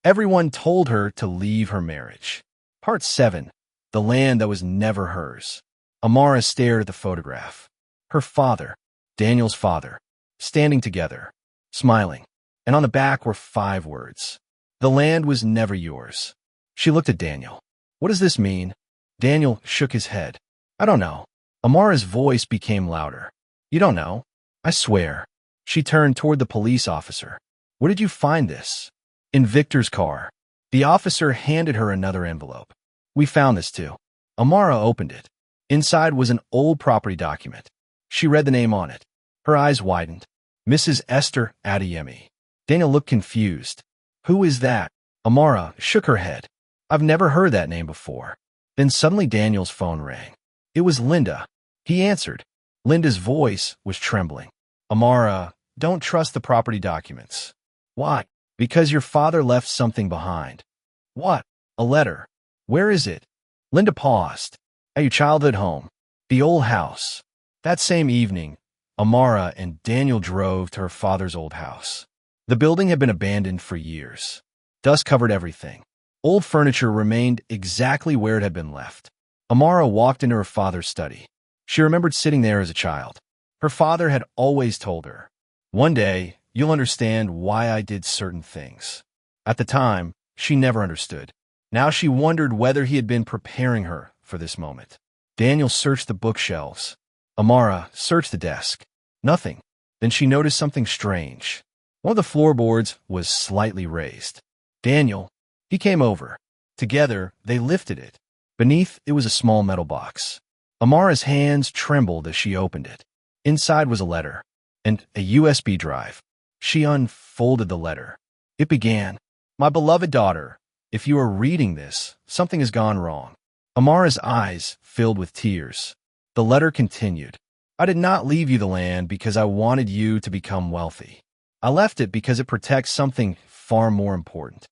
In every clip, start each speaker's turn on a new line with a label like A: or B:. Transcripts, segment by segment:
A: Everyone told her to leave her marriage. Part 7. The land that was never hers. Amara stared at the photograph. Her father, Daniel's father, standing together, smiling, and on the back were 5 words. The land was never yours. She looked at Daniel. What does this mean? Daniel shook his head. I don't know. Amara's voice became louder. You don't know? I swear. She turned toward the police officer. Where did you find this? In Victor's car. The officer handed her another envelope. We found this too. Amara opened it. Inside was an old property document. She read the name on it. Her eyes widened. Mrs. Esther Adeyemi. Daniel looked confused. Who is that? Amara shook her head. I've never heard that name before. Then suddenly Daniel's phone rang. It was Linda. He answered. Linda's voice was trembling. Amara, don't trust the property documents. Why? Because your father left something behind. What? A letter. Where is it? Linda paused. At your childhood home. The old house. That same evening, Amara and Daniel drove to her father's old house. The building had been abandoned for years. Dust covered everything. Old furniture remained exactly where it had been left. Amara walked into her father's study. She remembered sitting there as a child. Her father had always told her, one day, you'll understand why I did certain things. At the time, she never understood. Now she wondered whether he had been preparing her for this moment. Daniel searched the bookshelves. Amara searched the desk. Nothing. Then she noticed something strange. One of the floorboards was slightly raised. Daniel, he came over. Together, they lifted it. Beneath, it was a small metal box. Amara's hands trembled as she opened it. Inside was a letter and a USB drive. She unfolded the letter. It began, My beloved daughter, if you are reading this, something has gone wrong. Amara's eyes filled with tears. The letter continued. I did not leave you the land because I wanted you to become wealthy. I left it because it protects something far more important.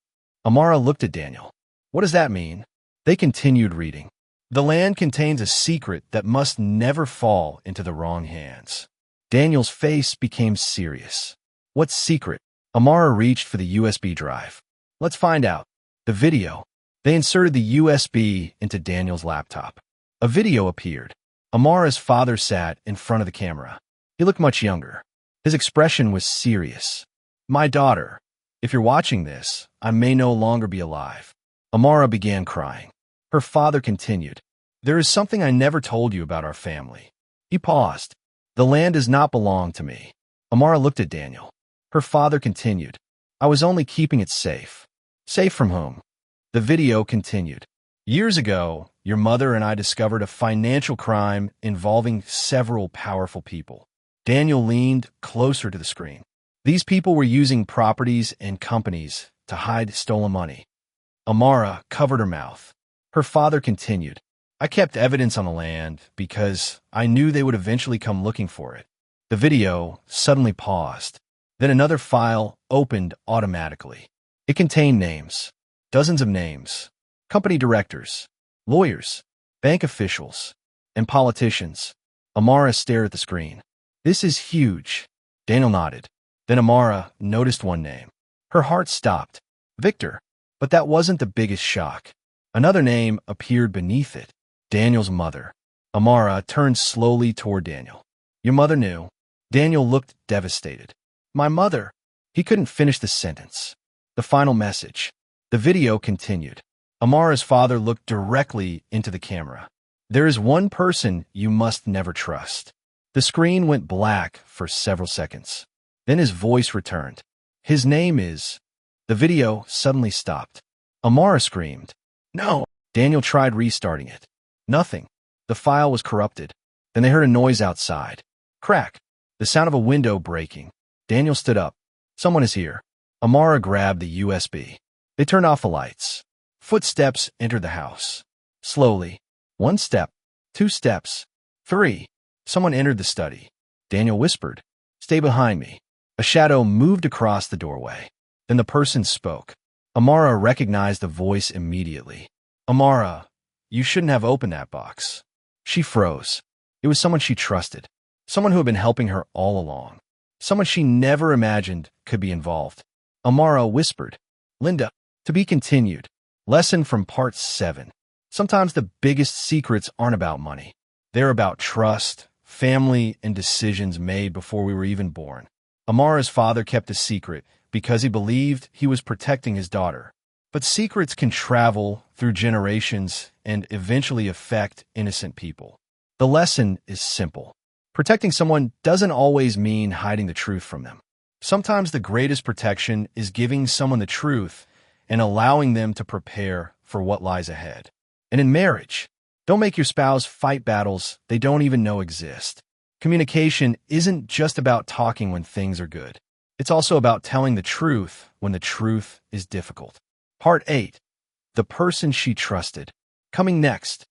A: Amara looked at Daniel. What does that mean? They continued reading. The land contains a secret that must never fall into the wrong hands. Daniel's face became serious. What secret? Amara reached for the USB drive. Let's find out. The video. They inserted the USB into Daniel's laptop. A video appeared. Amara's father sat in front of the camera. He looked much younger. His expression was serious. My daughter, if you're watching this, I may no longer be alive. Amara began crying. Her father continued. There is something I never told you about our family. He paused. The land does not belong to me. Amara looked at Daniel. Her father continued. I was only keeping it safe. Safe from whom? The video continued. Years ago, your mother and I discovered a financial crime involving several powerful people. Daniel leaned closer to the screen. These people were using properties and companies to hide stolen money. Amara covered her mouth. Her father continued. I kept evidence on the land because I knew they would eventually come looking for it. The video suddenly paused. Then another file opened automatically. It contained names. Dozens of names. Company directors, lawyers, bank officials, and politicians. Amara stared at the screen. This is huge. Daniel nodded. Then Amara noticed one name. Her heart stopped. Victor. But that wasn't the biggest shock. Another name appeared beneath it. Daniel's mother. Amara turned slowly toward Daniel. Your mother knew. Daniel looked devastated. My mother. He couldn't finish the sentence. The final message. The video continued. Amara's father looked directly into the camera. There is one person you must never trust. The screen went black for several seconds. Then his voice returned. His name is... The video suddenly stopped. Amara screamed. No! Daniel tried restarting it. Nothing. The file was corrupted. Then they heard a noise outside. Crack. The sound of a window breaking. Daniel stood up. Someone is here. Amara grabbed the USB. They turned off the lights. Footsteps entered the house. Slowly. 1 step. 2 steps. 3. Someone entered the study. Daniel whispered, Stay behind me. A shadow moved across the doorway. Then the person spoke. Amara recognized the voice immediately. Amara, you shouldn't have opened that box. She froze. It was someone she trusted. Someone who had been helping her all along. Someone she never imagined could be involved. Amara whispered, Linda, To be continued. Lesson from Part 7. Sometimes the biggest secrets aren't about money. They're about trust, family, and decisions made before we were even born. Amara's father kept a secret because he believed he was protecting his daughter. But secrets can travel through generations and eventually affect innocent people. The lesson is simple. Protecting someone doesn't always mean hiding the truth from them. Sometimes the greatest protection is giving someone the truth and allowing them to prepare for what lies ahead. And in marriage, don't make your spouse fight battles they don't even know exist. Communication isn't just about talking when things are good. It's also about telling the truth when the truth is difficult. Part 8. The person she trusted. Coming next.